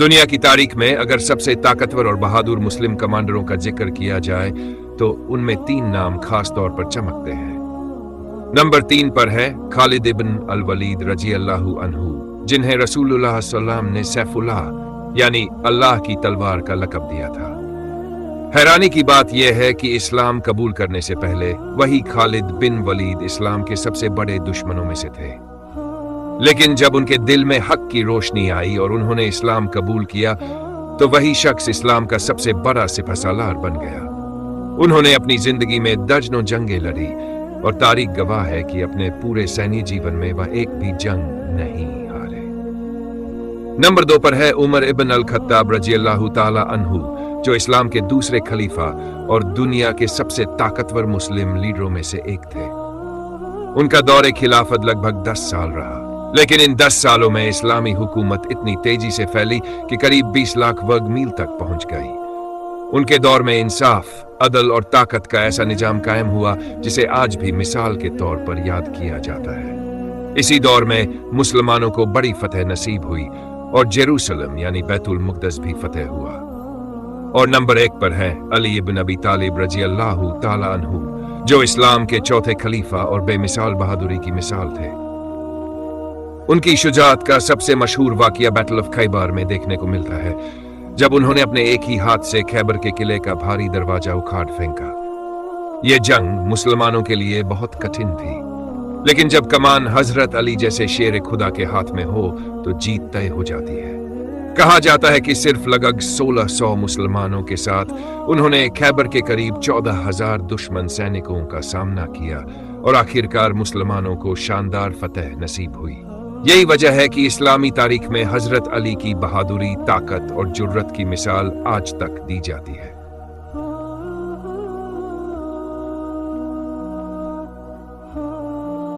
दुनिया की तारीख में अगर सबसे ताकतवर और बहादुर मुस्लिम कमांडरों का जिक्र किया जाए तो उनमें 3 नाम खास तौर पर चमकते हैं। नंबर 3 पर है खालिद इब्न अल वलीद रजी अल्लाहु अन्हु, जिन्हें रसूलुल्लाह सल्लल्लाहु ने सैफुल्लाह यानी अल्लाह की तलवार का लक़ब दिया था। हैरानी की बात यह है कि इस्लाम कबूल करने से पहले वही खालिद बिन वलीद इस्लाम के सबसे बड़े दुश्मनों में से थे, लेकिन जब उनके दिल में हक की रोशनी आई और उन्होंने इस्लाम कबूल किया तो वही शख्स इस्लाम का सबसे बड़ा सिपहसालार बन गया। उन्होंने अपनी जिंदगी में दर्जनों जंगें लड़ी और तारीख गवाह है कि अपने पूरे सैन्य जीवन में वह एक भी जंग नहीं हारे। नंबर 2 पर है उमर इब्न अल खत्ताब रजी अल्लाहु ताला अन्हु, जो इस्लाम के दूसरे खलीफा और दुनिया के सबसे ताकतवर मुस्लिम लीडरों में से एक थे। उनका दौरे खिलाफत लगभग 10 साल रहा, लेकिन इन 10 सालों में इस्लामी हुकूमत इतनी तेजी से फैली कि करीब 20 लाख वर्ग मील तक पहुंच गई। उनके दौर में इंसाफ, अदल और ताकत का ऐसा निजाम कायम हुआ जिसे आज भी मिसाल के तौर पर याद किया जाता है। इसी दौर में मुसलमानों को बड़ी फतह नसीब हुई और जेरूसलम यानी बैतुल मुक़द्दस भी फतह हुआ। और नंबर 1 पर है अली इब्न अबी तालिब रजी अल्लाहु ताला अन्हु, जो इस्लाम के चौथे खलीफा और बेमिसाल बहादुरी की मिसाल थे। उनकी शुजाअत का सबसे मशहूर वाकया बैटल ऑफ खैबर में देखने को मिलता है, जब उन्होंने अपने एक ही हाथ से खैबर के किले का भारी दरवाजा उखाड़ फेंका। यह जंग मुसलमानों के लिए बहुत कठिन थी, लेकिन जब कमान हजरत अली जैसे शेर खुदा के हाथ में हो तो जीत तय हो जाती है। कहा जाता है कि सिर्फ लगभग 1600 मुसलमानों के साथ उन्होंने खैबर के करीब 14,000 दुश्मन सैनिकों का सामना किया और आखिरकार मुसलमानों को शानदार फतह नसीब हुई। यही वजह है कि इस्लामी तारीख में हजरत अली की बहादुरी, ताकत और जुर्रत की मिसाल आज तक दी जाती है।